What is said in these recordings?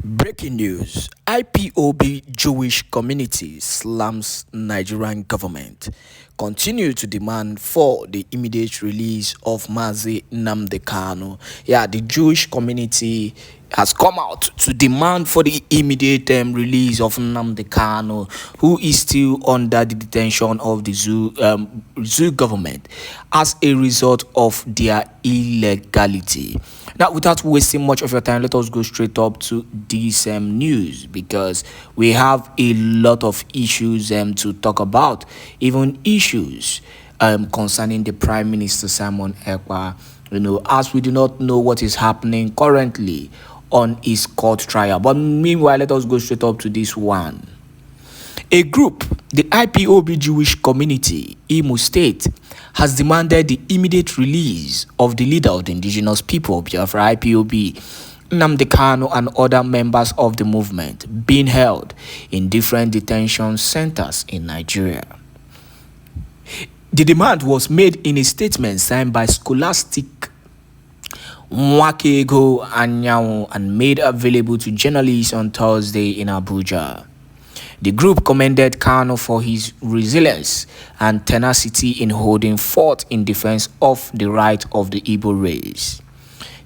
Breaking news: IPOB Jewish community slams Nigerian government. Continue to demand for the immediate release of Mazi Nnamdi Kanu. Yeah, the Jewish community has come out to demand for the immediate release of Nnamdi Kanu, who is still under the detention of the zoo government as a result of their illegality. Now, without wasting much of your time, let us go straight up to this news, because we have a lot of issues to talk about, even issues concerning the Prime Minister Simon Ekpa. As we do not know what is happening currently on his court trial. But meanwhile, let us go straight up to this one. A group, the IPOB Jewish community, Imo State, has demanded the immediate release of the leader of the indigenous people of Biafra, IPOB, Nnamdi Kanu, and other members of the movement being held in different detention centers in Nigeria. The demand was made in a statement signed by Scholastic Nwakego Anyanwụ and made available to journalists on Thursday in Abuja. The group commended Kanu for his resilience and tenacity in holding forth in defense of the right of the Igbo race.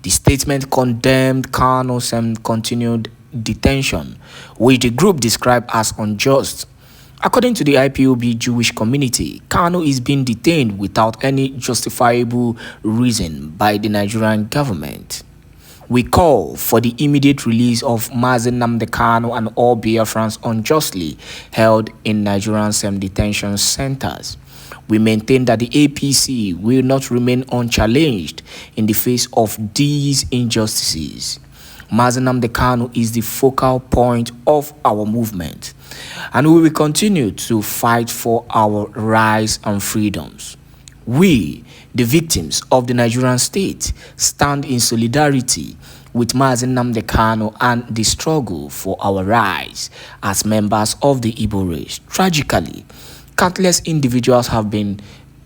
The statement condemned Kanu's continued detention, which the group described as unjust. According to the IPOB Jewish community, Kanu is being detained without any justifiable reason by the Nigerian government. We call for the immediate release of Mazi Nnamdi Kanu and all Biafrans unjustly held in Nigerian detention centers. We maintain that the APC will not remain unchallenged in the face of these injustices. Mazi Nnamdi Kanu is the focal point of our movement, and we will continue to fight for our rights and freedoms. We, the victims of the Nigerian state, stand in solidarity with Mazi Nnamdi Kanu and the struggle for our rights as members of the Igbo race. Tragically, countless individuals have been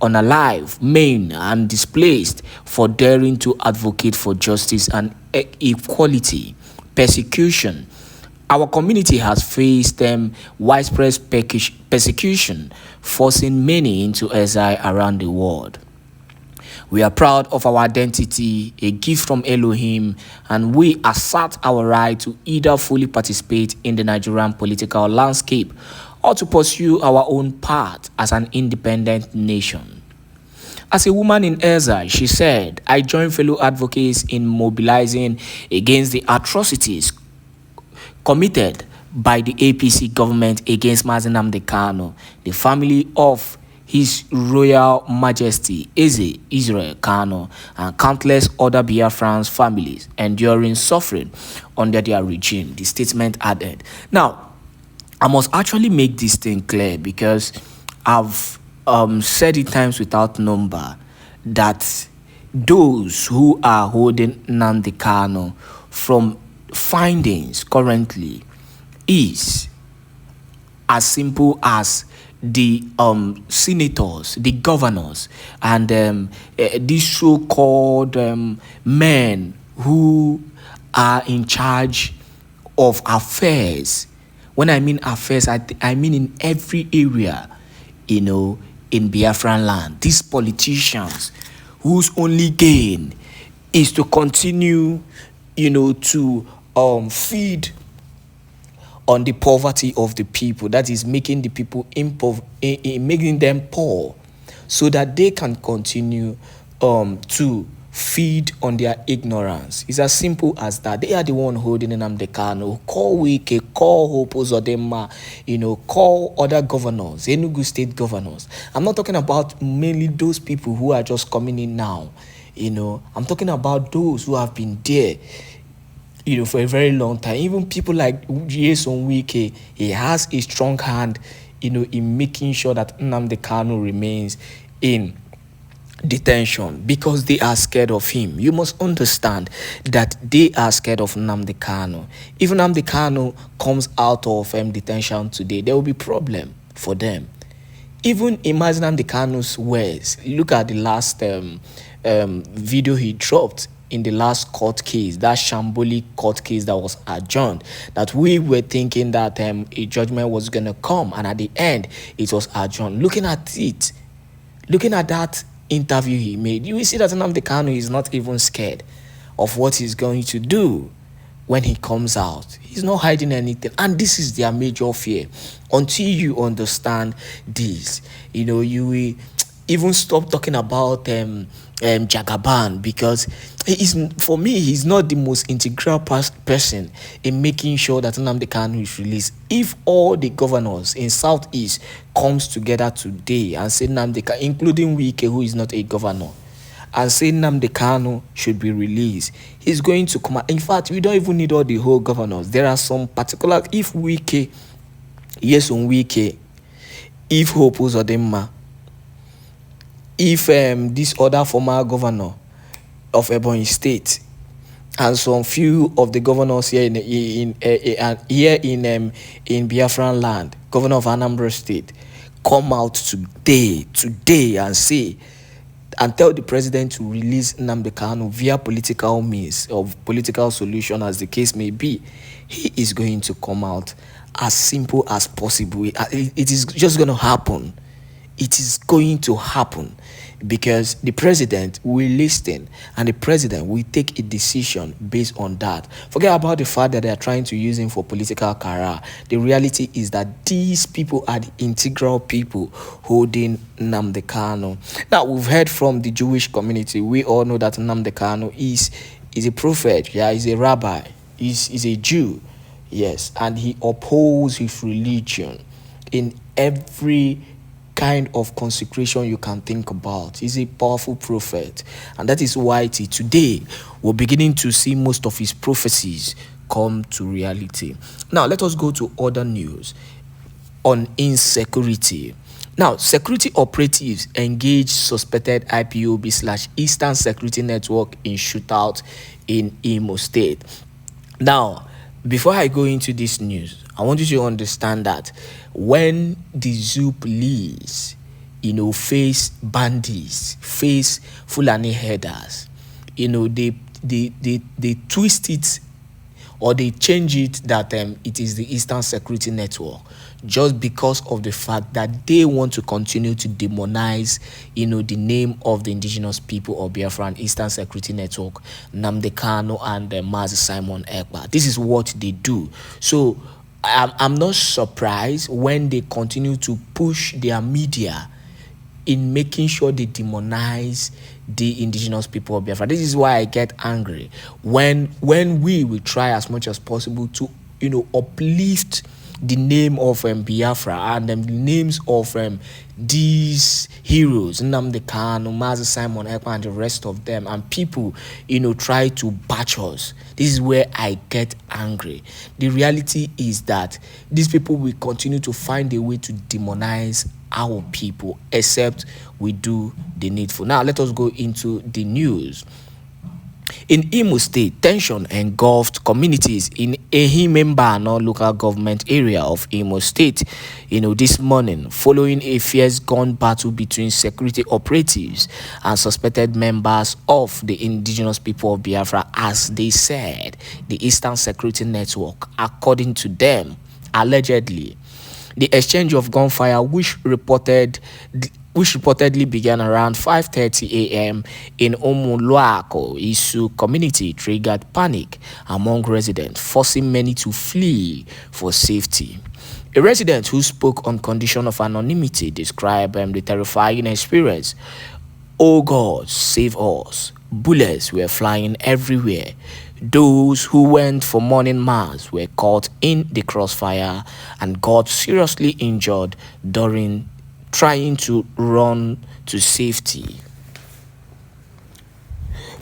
unalive, maimed, and displaced for daring to advocate for justice and equality. Persecution. Our community has faced widespread persecution, forcing many into exile around the world. We are proud of our identity, a gift from Elohim, and we assert our right to either fully participate in the Nigerian political landscape or to pursue our own path as an independent nation. As a woman in exile, she said, I join fellow advocates in mobilizing against the atrocities committed by the APC government against Mazi Nnamdi Kanu, the family of His Royal Majesty Eze Israel Kanu, and countless other Biafran families enduring suffering under their regime, the statement added. Now, I must actually make this thing clear, because I've said it times without number that those who are holding Nnamdi Kanu, from findings currently, is as simple as the senators, the governors, and these so-called men who are in charge of affairs. When I mean affairs, I mean in every area, in Biafran land. These politicians whose only gain is to continue, to feed on the poverty of the people, that is making the people making them poor, so that they can continue to feed on their ignorance. It's as simple as that. They are the one holding Nnamdi Kanu. Call Wike, call Hope Uzodinma, call other governors, Enugu state governors. I'm not talking about mainly those people who are just coming in now. I'm talking about those who have been there for a very long time. Even people like Jason Wike, he has a strong hand, in making sure that Nnamdi Kanu remains in detention, because they are scared of him. You must understand that they are scared of Nnamdi Kanu. If Nnamdi Kanu comes out of detention today, there will be problem for them. Even imagine Nnamdi Kanu's words. Look at the last video he dropped in the last court case, that shambolic court case that was adjourned, that we were thinking that a judgment was going to come, and at the end it was adjourned. Looking at it, looking at that interview he made, you will see that Nnamdi Kanu is not even scared of what he's going to do when he comes out. He's not hiding anything, and this is their major fear. Until you understand this, you will even stop talking about Jagaban, because for me, he's not the most integral person in making sure that Nnamdi Kanu is released. If all the governors in Southeast comes together today and say Nnamdi Kanu, including Wike, who is not a governor, and say Nnamdi Kanu should be released, he's going to come out. In fact, we don't even need all the whole governors. There are some particular, if Wike, yes on Wike, if Hope Uzodinma, if this other former governor of Ebonyi State, and some few of the governors here in Biafran land, governor of Anambra State, come out today and say and tell the president to release Nnamdi Kanu via political means or political solution, as the case may be, he is going to come out as simple as possible. It is just going to happen. It is going to happen, because the president will listen and the president will take a decision based on that. Forget about the fact that they are trying to use him for political career. The reality is that these people are the integral people holding Nnamdi Kanu. Now, we've heard from the Jewish community. We all know that Nnamdi Kanu is a prophet. Yeah, he's a rabbi. He's a Jew. Yes, and he upholds his religion in every kind of consecration you can think about. He's a powerful prophet, and that is why today we're beginning to see most of his prophecies come to reality. Now, let us go to other news on insecurity. Now, security operatives engage suspected IPOB/Eastern Security Network in shootout in Imo State. Now, before I go into this news, I want you to understand that when the zoo police, face bandits, face Fulani headers, they twist it or they change it that it is the Eastern Security Network, just because of the fact that they want to continue to demonize, the name of the indigenous people of Biafra and Eastern Security Network, Nnamdi Kanu and Mazi Simon Ekpa. This is what they do. So I'm not surprised when they continue to push their media in making sure they demonize the indigenous people of Biafra. This is why I get angry when we will try as much as possible to uplift the name of Biafra and the names of these heroes, Nnamdi Kanu, Mazi Simon Ekpa, and the rest of them, and people try to batch us. This is where I get angry. The reality is that these people will continue to find a way to demonize our people, except we do the needful. Now, let us go into the news. In Imo State, tension engulfed communities in Ğüñmêñ local government area of Imo State, this morning, following a fierce gun battle between security operatives and suspected members of the indigenous people of Biafra, as they said, the Eastern Security Network, according to them, allegedly. The exchange of gunfire, which reportedly began around 5:30 a.m. in Omuluako Isu community, triggered panic among residents, forcing many to flee for safety. A resident who spoke on condition of anonymity described the terrifying experience. "Oh God, save us. Bullets were flying everywhere. Those who went for morning mass were caught in the crossfire and got seriously injured during trying to run to safety."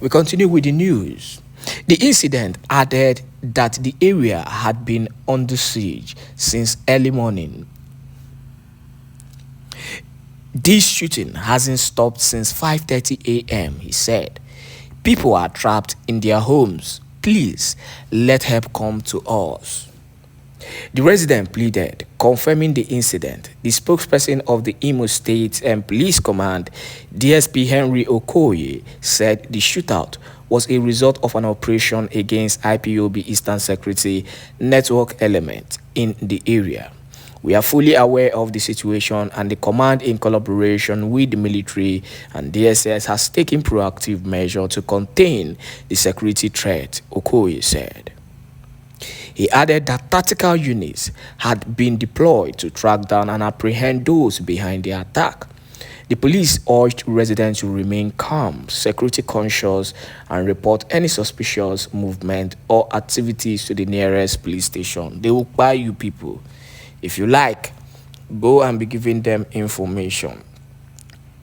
We continue with the news. The incident added that the area had been under siege since early morning. This shooting hasn't stopped since 5:30 a.m., he said. "People are trapped in their homes. Please let help come to us." The resident pleaded, confirming the incident. The spokesperson of the Imo State Police Command, DSP Henry Okoye, said the shootout was a result of an operation against IPOB Eastern Security network element in the area. We are fully aware of the situation, and the command, in collaboration with the military and DSS, has taken proactive measures to contain the security threat, Okoye said. He added that tactical units had been deployed to track down and apprehend those behind the attack. The police urged residents to remain calm, security conscious, and report any suspicious movement or activities to the nearest police station. They will buy you people. If you like, go and be giving them information.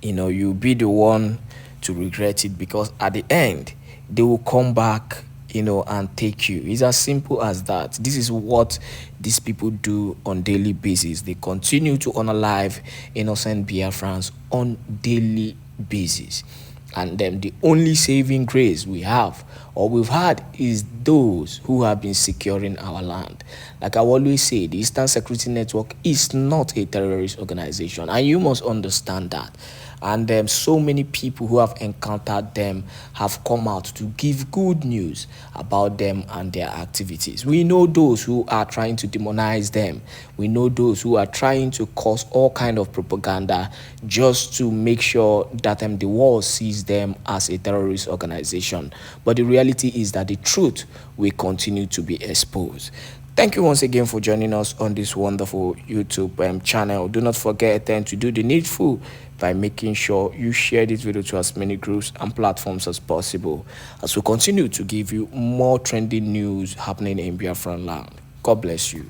You'll be the one to regret it, because at the end, they will come back and take you. It's as simple as that. This is what these people do on daily basis. They continue to unalive innocent Biafrans on daily basis. And then the only saving grace we have, or we've had, is those who have been securing our land. Like I always say, the Eastern Security Network is not a terrorist organization, and you must understand that. And so many people who have encountered them have come out to give good news about them and their activities. We know those who are trying to demonize them. We know those who are trying to cause all kind of propaganda just to make sure that the world sees them as a terrorist organization. But the reality is that the truth will continue to be exposed. Thank you once again for joining us on this wonderful YouTube channel. Do not forget then to do the needful by making sure you share this video to as many groups and platforms as possible, as we continue to give you more trending news happening in Biafran land. God bless you.